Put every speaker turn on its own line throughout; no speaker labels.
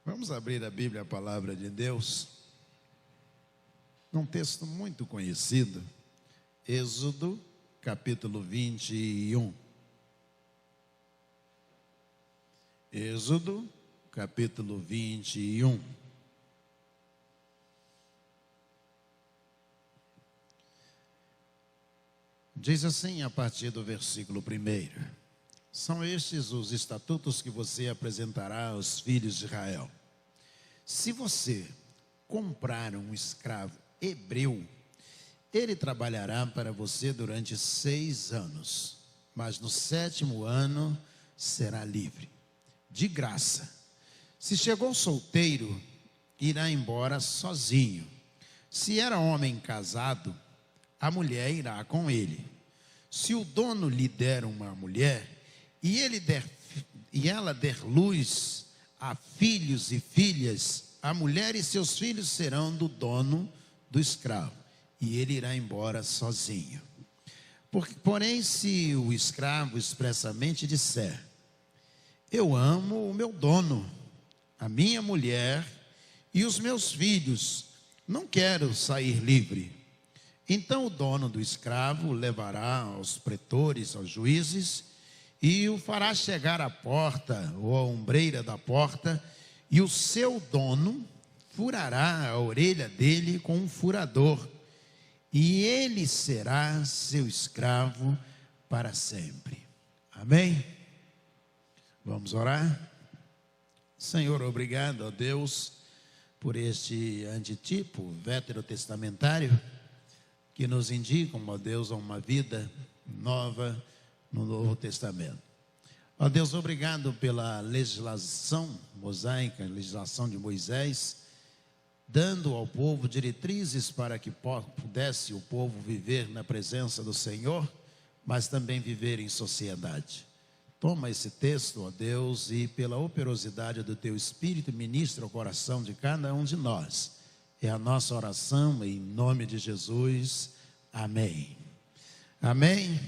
Vamos abrir a Bíblia, a palavra de Deus, num texto muito conhecido, Êxodo, capítulo 21. Êxodo, capítulo 21. Diz assim a partir do versículo 1: São estes os estatutos que você apresentará aos filhos de Israel. Se você comprar um escravo hebreu, ele trabalhará para você durante 6 anos, mas no 7º ano será livre, de graça. Se chegou solteiro, irá embora sozinho. Se era homem casado, a mulher irá com ele. Se o dono lhe der uma mulher, e ela der luz a filhos e filhas, a mulher e seus filhos serão do dono do escravo, e ele irá embora sozinho. Porém, se o escravo expressamente disser: eu amo o meu dono, a minha mulher e os meus filhos, não quero sair livre, então o dono do escravo o levará aos pretores, aos juízes, e o fará chegar à porta ou à ombreira da porta, e o seu dono furará a orelha dele com um furador, e ele será seu escravo para sempre. Amém? Vamos orar? Senhor, obrigado a Deus por este antitipo veterotestamentário que nos indica, ó Deus, a uma vida nova no Novo Testamento. Ó Deus, obrigado pela legislação mosaica, legislação de Moisés, dando ao povo diretrizes para que pudesse o povo viver na presença do Senhor, mas também viver em sociedade. Toma esse texto, ó Deus, e pela operosidade do Teu Espírito, ministra o coração de cada um de nós. É a nossa oração em nome de Jesus. Amém. Amém.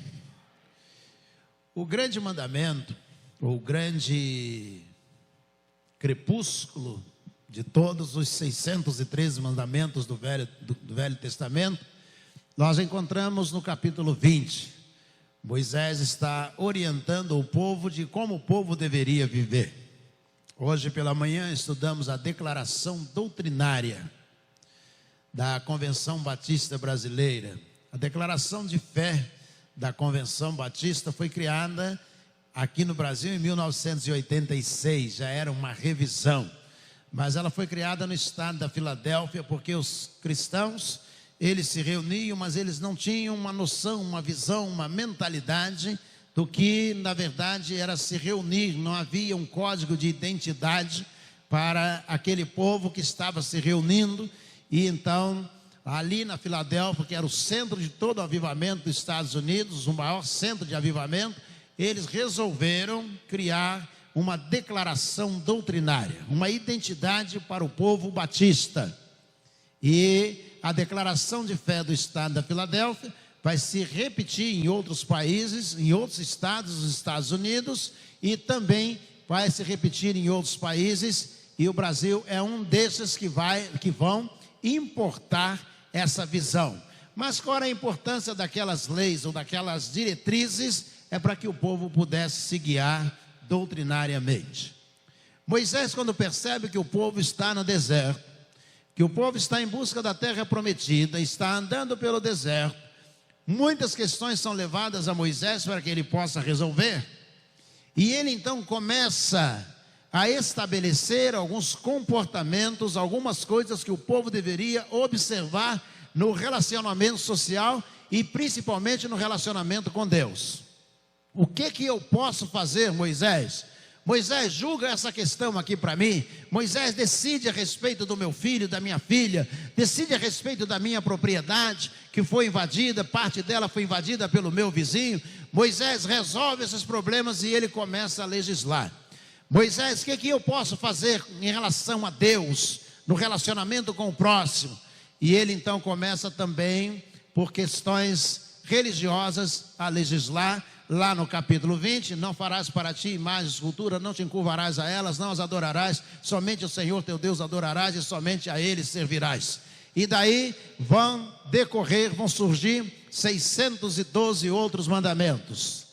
O grande mandamento, ou o grande crepúsculo de todos os 613 mandamentos do Velho Testamento, nós encontramos no capítulo 20. Moisés está orientando o povo de como o povo deveria viver. Hoje pela manhã estudamos a declaração doutrinária da Convenção Batista Brasileira. A declaração de fé da Convenção Batista foi criada aqui no Brasil em 1986, já era uma revisão, mas ela foi criada no estado da Filadélfia, porque os cristãos, eles se reuniam, mas eles não tinham uma noção, uma visão, uma mentalidade do que na verdade era se reunir. Não havia um código de identidade para aquele povo que estava se reunindo. E então, ali na Filadélfia, que era o centro de todo o avivamento dos Estados Unidos, o maior centro de avivamento, eles resolveram criar uma declaração doutrinária, uma identidade para o povo batista. E a declaração de fé do estado da Filadélfia vai se repetir em outros países, em outros estados dos Estados Unidos, e também vai se repetir em outros países, e o Brasil é um desses que vão importar essa visão. Mas qual era a importância daquelas leis ou daquelas diretrizes? É para que o povo pudesse se guiar doutrinariamente. Moisés, quando percebe que o povo está no deserto, que o povo está em busca da terra prometida, está andando pelo deserto, muitas questões são levadas a Moisés para que ele possa resolver, e ele então começa a estabelecer alguns comportamentos, algumas coisas que o povo deveria observar no relacionamento social e principalmente no relacionamento com Deus. O que eu posso fazer, Moisés? Moisés julga essa questão aqui para mim. Moisés decide a respeito do meu filho, da minha filha, decide a respeito da minha propriedade que foi invadida, parte dela foi invadida pelo meu vizinho. Moisés resolve esses problemas e ele começa a legislar. Moisés, o que eu posso fazer em relação a Deus, no relacionamento com o próximo? E ele então começa também, por questões religiosas, a legislar lá no capítulo 20, não farás para ti imagem, escultura, não te encurvarás a elas, não as adorarás, somente o Senhor teu Deus adorarás e somente a Ele servirás. E daí vão surgir 612 outros mandamentos.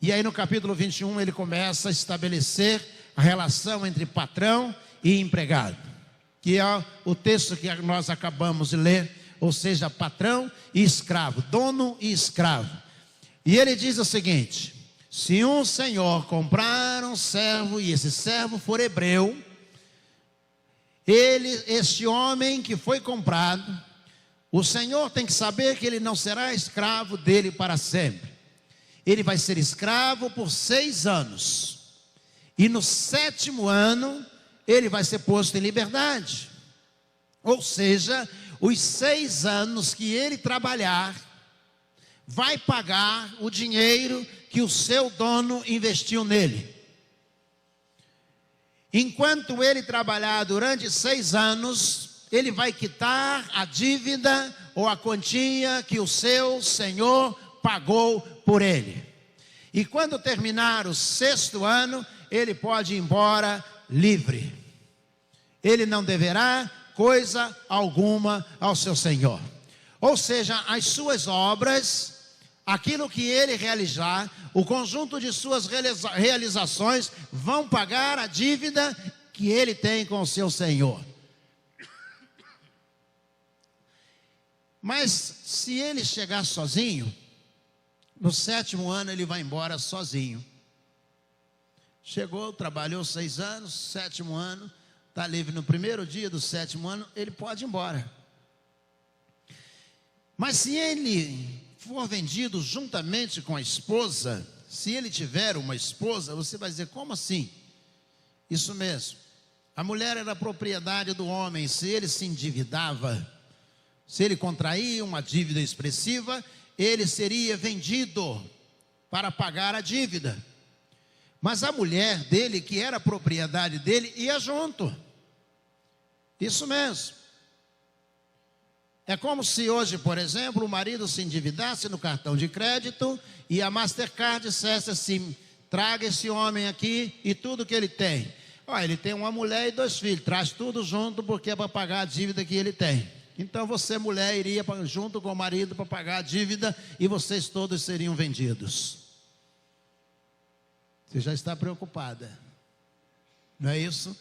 E aí no capítulo 21 ele começa a estabelecer a relação entre patrão e empregado, que é o texto que nós acabamos de ler, ou seja, patrão e escravo, dono e escravo. E ele diz o seguinte: se um senhor comprar um servo e esse servo for hebreu, este homem que foi comprado, o senhor tem que saber que ele não será escravo dele para sempre. Ele vai ser escravo por 6 anos. E no 7º ano, ele vai ser posto em liberdade. Ou seja, os 6 anos que ele trabalhar, vai pagar o dinheiro que o seu dono investiu nele. Enquanto ele trabalhar durante 6 anos, ele vai quitar a dívida ou a quantia que o seu senhor pagou por ele. E quando terminar o 6º ano, ele pode ir embora livre. Ele não deverá coisa alguma ao seu senhor. Ou seja, as suas obras, aquilo que ele realizar, o conjunto de suas realizações vão pagar a dívida que ele tem com o seu senhor. Mas se ele chegar sozinho, no 7º ano ele vai embora sozinho. Chegou, trabalhou 6 anos, 7º ano, está livre no primeiro dia do 7º ano, ele pode ir embora. Mas se ele for vendido juntamente com a esposa, se ele tiver uma esposa, você vai dizer, como assim? Isso mesmo, a mulher era propriedade do homem. Se ele se endividava, se ele contraía uma dívida expressiva, ele seria vendido para pagar a dívida. Mas a mulher dele, que era propriedade dele, ia junto. Isso mesmo. É como se hoje, por exemplo, o marido se endividasse no cartão de crédito e a Mastercard dissesse assim: traga esse homem aqui e tudo que ele tem. Ele tem uma mulher e 2 filhos, traz tudo junto porque é para pagar a dívida que ele tem. Então você, mulher, iria junto com o marido para pagar a dívida e vocês todos seriam vendidos. Você já está preocupada, não é isso?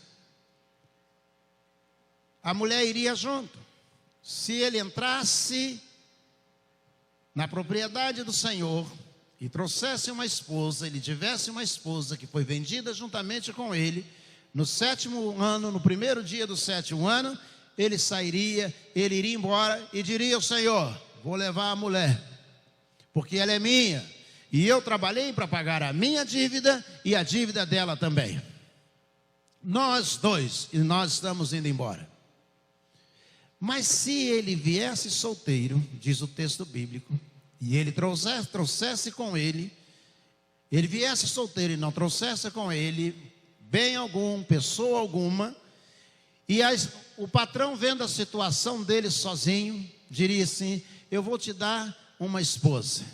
A mulher iria junto. Se ele entrasse na propriedade do Senhor e trouxesse uma esposa, ele tivesse uma esposa que foi vendida juntamente com ele, no 7º ano, no primeiro dia do 7º ano, ele sairia, ele iria embora e diria ao Senhor: vou levar a mulher, porque ela é minha, e eu trabalhei para pagar a minha dívida e a dívida dela também. Nós dois, e nós estamos indo embora. Mas se ele viesse solteiro, diz o texto bíblico, e ele trouxesse com ele, ele viesse solteiro e não trouxesse com ele bem algum, pessoa alguma, e o patrão, vendo a situação dele sozinho, diria assim: eu vou te dar uma esposa.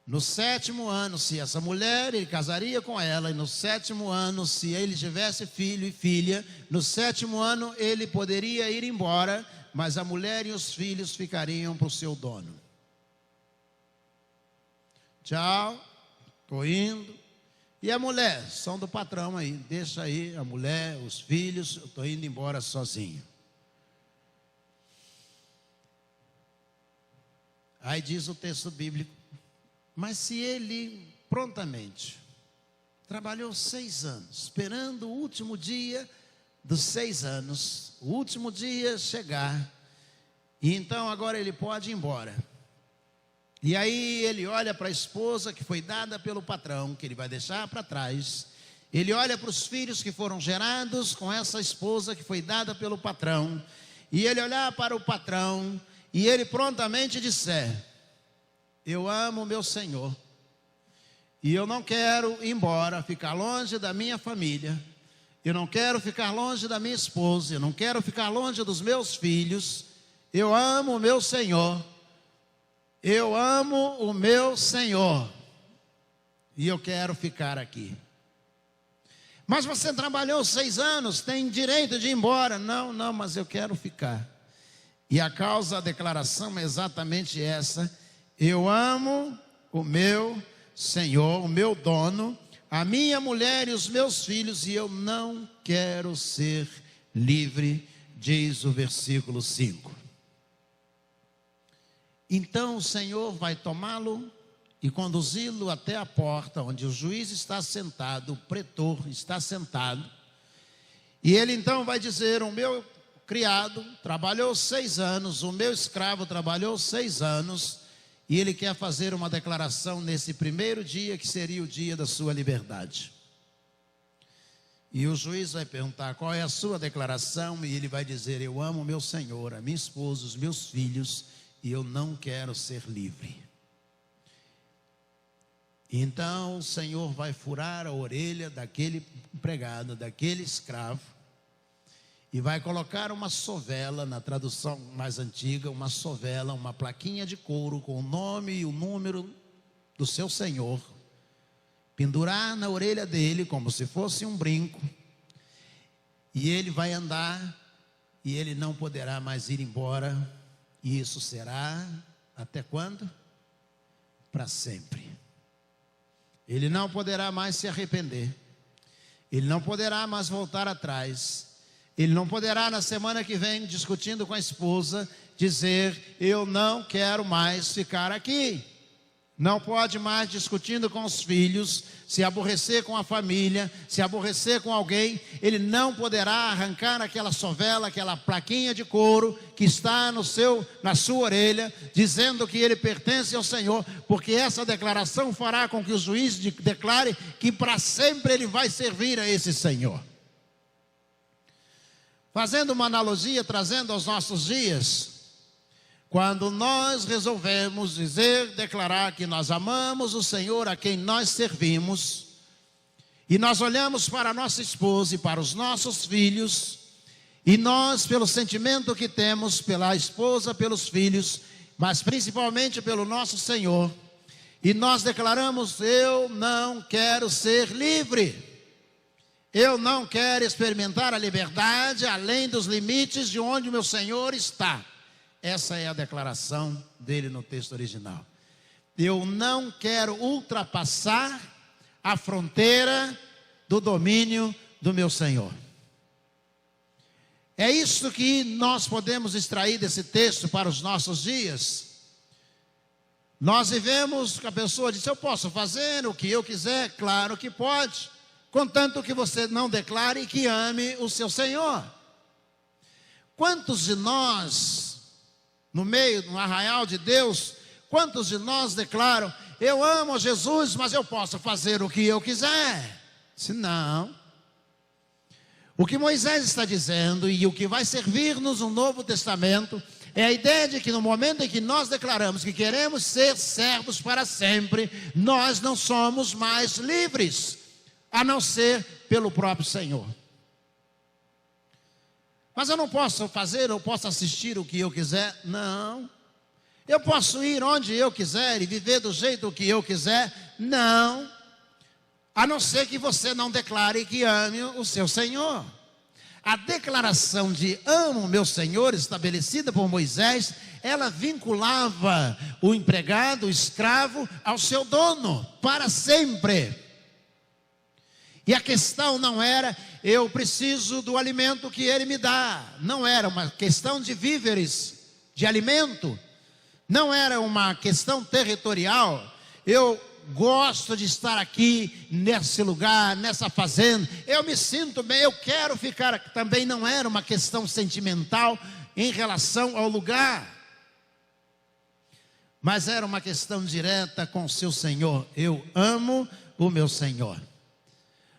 No 7º ano, se essa mulher, ele casaria com ela. E no 7º ano, se ele tivesse filho e filha, no 7º ano ele poderia ir embora, mas a mulher e os filhos ficariam para o seu dono. Tchau, estou indo. E a mulher, são do patrão aí, deixa aí a mulher, os filhos, eu estou indo embora sozinho. Aí diz o texto bíblico: mas se ele prontamente trabalhou 6 anos, esperando o último dia dos 6 anos, o último dia chegar, e então agora ele pode ir embora. E aí ele olha para a esposa que foi dada pelo patrão, que ele vai deixar para trás. Ele olha para os filhos que foram gerados com essa esposa que foi dada pelo patrão. E ele olhar para o patrão e ele prontamente disser: eu amo meu Senhor, e eu não quero ir embora, ficar longe da minha família, eu não quero ficar longe da minha esposa, eu não quero ficar longe dos meus filhos, eu amo o meu Senhor, eu amo o meu Senhor e eu quero ficar aqui. Mas você trabalhou 6 anos, tem direito de ir embora. Não, mas eu quero ficar. E a causa da declaração é exatamente essa: eu amo o meu Senhor, o meu dono, a minha mulher e os meus filhos, e eu não quero ser livre, diz o versículo 5. Então o Senhor vai tomá-lo e conduzi-lo até a porta onde o juiz está sentado, o pretor está sentado. E ele então vai dizer: o meu criado trabalhou 6 anos, o meu escravo trabalhou 6 anos, e ele quer fazer uma declaração nesse primeiro dia, que seria o dia da sua liberdade. E o juiz vai perguntar: qual é a sua declaração? E ele vai dizer: eu amo o meu Senhor, a minha esposa, os meus filhos, e eu não quero ser livre. Então o Senhor vai furar a orelha daquele empregado, daquele escravo, e vai colocar uma sovela, na tradução mais antiga, uma sovela, uma plaquinha de couro com o nome e o número do seu Senhor, pendurar na orelha dele como se fosse um brinco, e ele vai andar e ele não poderá mais ir embora. E isso será até quando? Para sempre. Ele não poderá mais se arrepender, ele não poderá mais voltar atrás, ele não poderá na semana que vem, discutindo com a esposa, dizer: eu não quero mais ficar aqui. Não pode mais, discutindo com os filhos, se aborrecer com a família, se aborrecer com alguém. Ele não poderá arrancar aquela sovela, aquela plaquinha de couro que está na sua orelha, dizendo que ele pertence ao Senhor, porque essa declaração fará com que o juiz declare que para sempre ele vai servir a esse Senhor. Fazendo uma analogia, trazendo aos nossos dias, quando nós resolvemos declarar que nós amamos o Senhor a quem nós servimos, e nós olhamos para a nossa esposa e para os nossos filhos, e nós, pelo sentimento que temos pela esposa, pelos filhos, mas principalmente pelo nosso Senhor, e nós declaramos: eu não quero ser livre, eu não quero experimentar a liberdade além dos limites de onde o meu Senhor está. Essa é a declaração dele no texto original. Eu não quero ultrapassar a fronteira do domínio do meu Senhor. É isso que nós podemos extrair desse texto para os nossos dias. Nós vivemos com a pessoa diz: eu posso fazer o que eu quiser. Claro que pode, contanto que você não declare que ame o seu Senhor. Quantos de nós, no arraial de Deus, quantos de nós declaram: eu amo Jesus, mas eu posso fazer o que eu quiser? Se não, o que Moisés está dizendo e o que vai servir-nos no Novo Testamento é a ideia de que no momento em que nós declaramos que queremos ser servos para sempre, nós não somos mais livres, a não ser pelo próprio Senhor. Mas eu não posso fazer, eu posso assistir o que eu quiser? Não. Eu posso ir onde eu quiser e viver do jeito que eu quiser? Não. A não ser que você não declare que ame o seu Senhor. A declaração de amo o meu Senhor, estabelecida por Moisés, ela vinculava o empregado, o escravo, ao seu dono, para sempre. E a questão não era: eu preciso do alimento que ele me dá. Não era uma questão de víveres, de alimento. Não era uma questão territorial. Eu gosto de estar aqui, nesse lugar, nessa fazenda. Eu me sinto bem, eu quero ficar aqui. Também não era uma questão sentimental em relação ao lugar. Mas era uma questão direta com o seu Senhor. Eu amo o meu Senhor.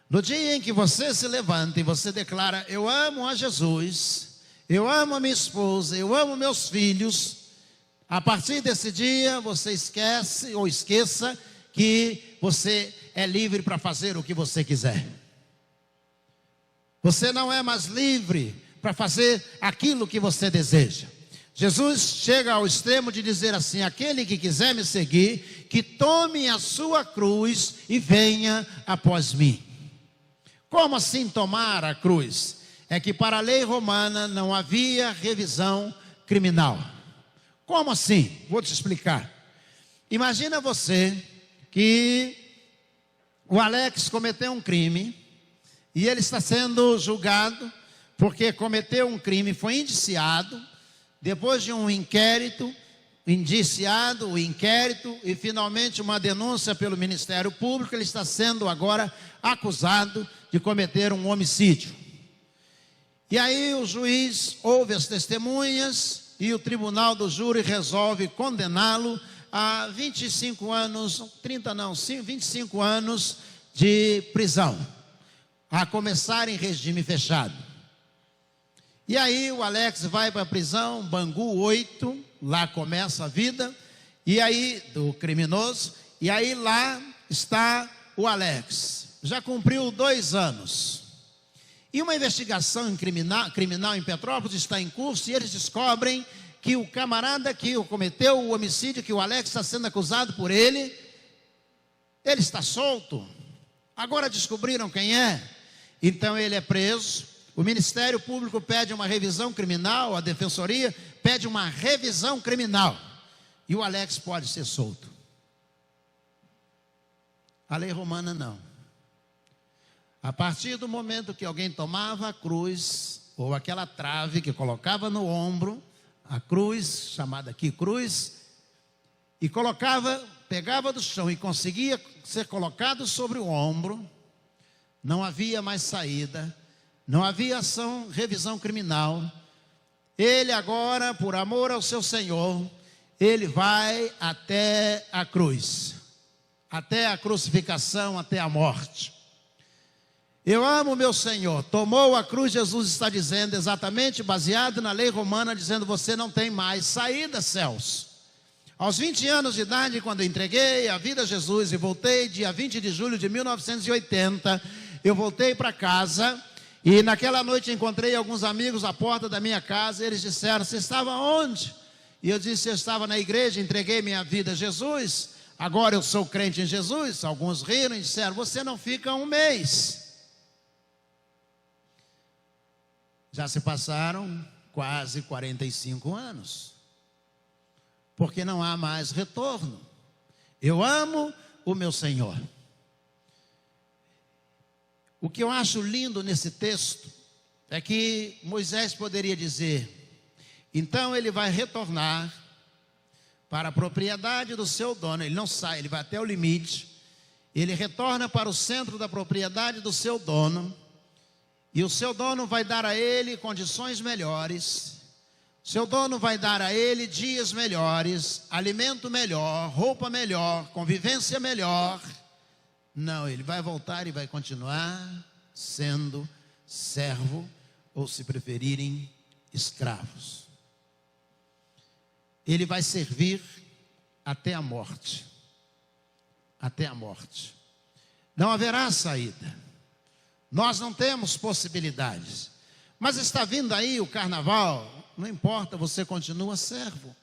No dia em que você se levanta e você declara: eu amo a Jesus, eu amo a minha esposa, eu amo meus filhos, a partir desse dia você esquece ou esqueça que você é livre para fazer o que você quiser. Você não é mais livre para fazer aquilo que você deseja. Jesus chega ao extremo de dizer assim: aquele que quiser me seguir, que tome a sua cruz e venha após mim. Como assim tomar a cruz? É que para a lei romana não havia revisão criminal. Como assim? Vou te explicar. Imagina você que o Alex cometeu um crime e ele está sendo julgado porque cometeu um crime, foi indiciado. Depois de um inquérito, indiciado, o inquérito e finalmente uma denúncia pelo Ministério Público, ele está sendo agora acusado de cometer um homicídio. E aí o juiz ouve as testemunhas e o tribunal do júri resolve condená-lo a 25 anos, 25 anos de prisão, a começar em regime fechado. E aí o Alex vai para a prisão, Bangu 8, lá começa a vida, e aí do criminoso, e aí lá está o Alex, já cumpriu 2 anos. E uma investigação criminal em Petrópolis está em curso, e eles descobrem que o camarada que cometeu o homicídio, que o Alex está sendo acusado por ele está solto. Agora descobriram quem é, então ele é preso. O Ministério Público pede uma revisão criminal, a Defensoria pede uma revisão criminal, e o Alex pode ser solto. A lei romana não. A partir do momento que alguém tomava a cruz, ou aquela trave que colocava no ombro, a cruz, chamada aqui cruz, e pegava do chão e conseguia ser colocado sobre o ombro, não havia mais saída. Não havia revisão criminal. Ele agora, por amor ao seu Senhor, ele vai até a cruz, até a crucificação, até a morte. Eu amo o meu Senhor. Tomou a cruz, Jesus está dizendo, exatamente baseado na lei romana, dizendo: você não tem mais saída, céus. Aos 20 anos de idade, quando eu entreguei a vida a Jesus e voltei, dia 20 de julho de 1980, eu voltei para casa. E naquela noite encontrei alguns amigos à porta da minha casa. Eles disseram: você estava onde? E eu disse: eu estava na igreja, entreguei minha vida a Jesus, agora eu sou crente em Jesus. Alguns riram e disseram: você não fica 1 mês. Já se passaram quase 45 anos, porque não há mais retorno. Eu amo o meu Senhor. O que eu acho lindo nesse texto é que Moisés poderia dizer: então ele vai retornar para a propriedade do seu dono. Ele não sai, ele vai até o limite. Ele retorna para o centro da propriedade do seu dono, e o seu dono vai dar a ele condições melhores. O seu dono vai dar a ele dias melhores, alimento melhor, roupa melhor, convivência melhor. Não, ele vai voltar e vai continuar sendo servo, ou se preferirem, escravos. Ele vai servir até a morte. Até a morte. Não haverá saída. Nós não temos possibilidades. Mas está vindo aí o carnaval, não importa, você continua servo,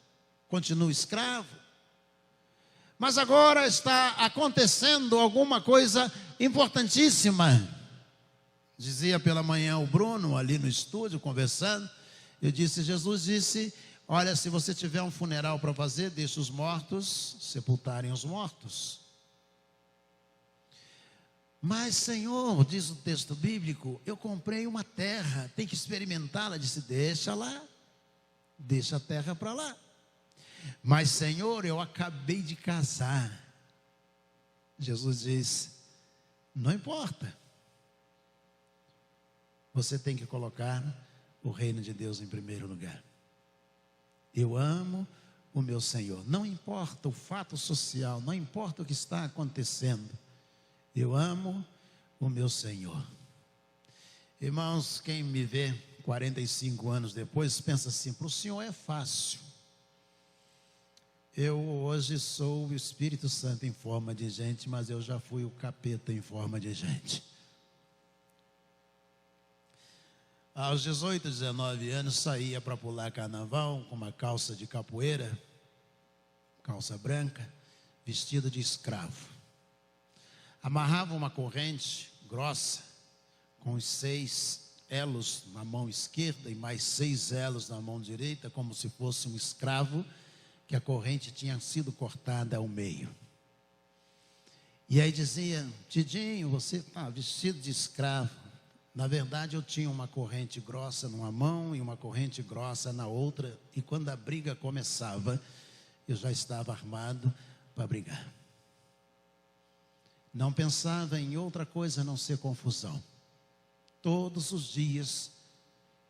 continua escravo. Mas agora está acontecendo alguma coisa importantíssima. Dizia pela manhã o Bruno, ali no estúdio, conversando. Eu disse: Jesus disse: olha, se você tiver um funeral para fazer, deixe os mortos sepultarem os mortos. Mas, Senhor, diz o texto bíblico, eu comprei uma terra, tem que experimentá-la. Disse: deixa lá, deixa a terra para lá. Mas, Senhor, eu acabei de casar. Jesus diz: não importa. Você tem que colocar o reino de Deus em primeiro lugar. Eu amo o meu Senhor. Não importa o fato social, não importa o que está acontecendo. Eu amo o meu Senhor. Irmãos, quem me vê 45 anos depois, pensa assim: para o senhor é fácil. Eu hoje sou o Espírito Santo em forma de gente, mas eu já fui o capeta em forma de gente. Aos 18, 19 anos, saía para pular carnaval com uma calça de capoeira, calça branca, vestido de escravo. Amarrava uma corrente grossa, com os 6 elos na mão esquerda e mais 6 elos na mão direita, como se fosse um escravo, que a corrente tinha sido cortada ao meio. E aí dizia: Tidinho, você está vestido de escravo. Na verdade, eu tinha uma corrente grossa numa mão e uma corrente grossa na outra, e quando a briga começava, eu já estava armado para brigar. Não pensava em outra coisa a não ser confusão. Todos os dias.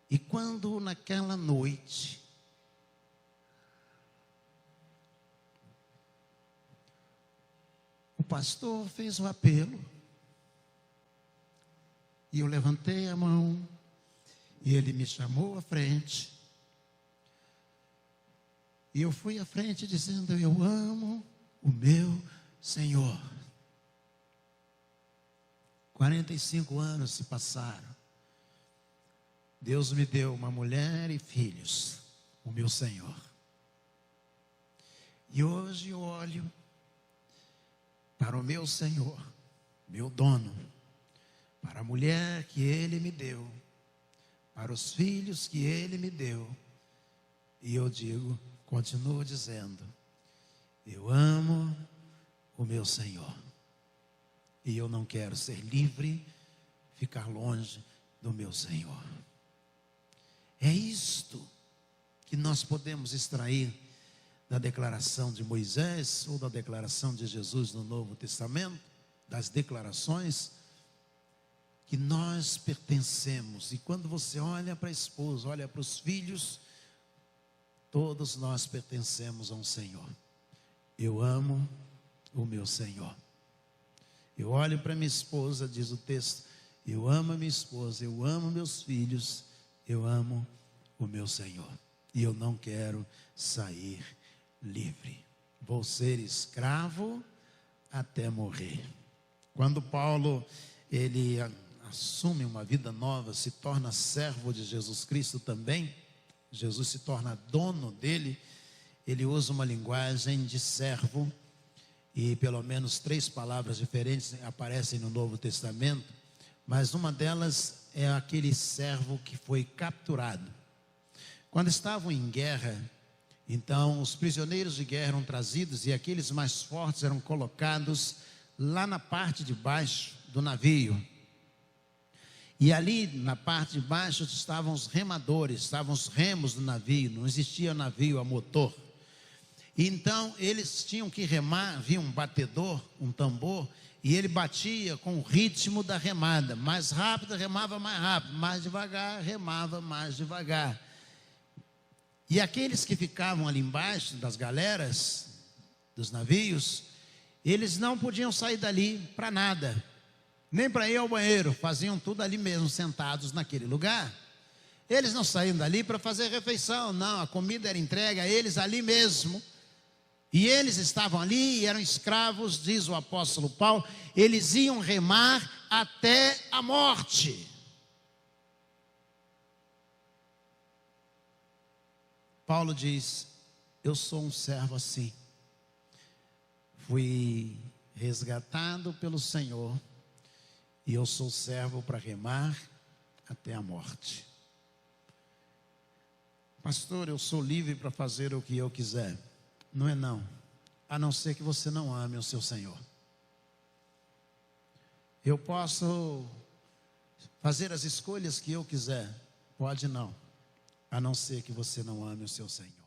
E quando naquela noite, o pastor fez um apelo, e eu levantei a mão, e ele me chamou à frente, e eu fui à frente dizendo: eu amo o meu Senhor. 45 anos se passaram. Deus me deu uma mulher e filhos, o meu Senhor. E hoje eu olho para o meu Senhor, meu dono, para a mulher que Ele me deu, para os filhos que Ele me deu, e eu digo, continuo dizendo: eu amo o meu Senhor, e eu não quero ser livre, ficar longe do meu Senhor. É isto que nós podemos extrair da declaração de Moisés ou da declaração de Jesus no Novo Testamento, das declarações, que nós pertencemos. E quando você olha para a esposa, olha para os filhos, todos nós pertencemos a um Senhor. Eu amo o meu Senhor. Eu olho para minha esposa, diz o texto, eu amo a minha esposa, eu amo meus filhos, eu amo o meu Senhor. E eu não quero sair livre. Vou ser escravo até morrer. Quando Paulo, ele assume uma vida nova, se torna servo de Jesus Cristo também, Jesus se torna dono dele, ele usa uma linguagem de servo, e pelo menos 3 palavras diferentes aparecem no Novo Testamento, mas uma delas é aquele servo que foi capturado. Quando estavam em guerra, então os prisioneiros de guerra eram trazidos e aqueles mais fortes eram colocados lá na parte de baixo do navio. E ali na parte de baixo estavam os remadores, estavam os remos do navio, não existia navio a motor. Então eles tinham que remar, havia um batedor, um tambor, e ele batia com o ritmo da remada. Mais rápido, remava mais rápido, mais devagar, remava mais devagar. E aqueles que ficavam ali embaixo das galeras, dos navios, eles não podiam sair dali para nada, nem para ir ao banheiro, faziam tudo ali mesmo, sentados naquele lugar. Eles não saíam dali para fazer refeição, não, a comida era entregue a eles ali mesmo. E eles estavam ali e eram escravos, diz o apóstolo Paulo, eles iam remar até a morte. Paulo diz, eu sou um servo assim. Fui resgatado pelo Senhor e eu sou servo para remar até a morte. Pastor, eu sou livre para fazer o que eu quiser. Não é não, a não ser que você não ame o seu Senhor. Eu posso fazer as escolhas que eu quiser, pode não, a não ser que você não ame o seu Senhor.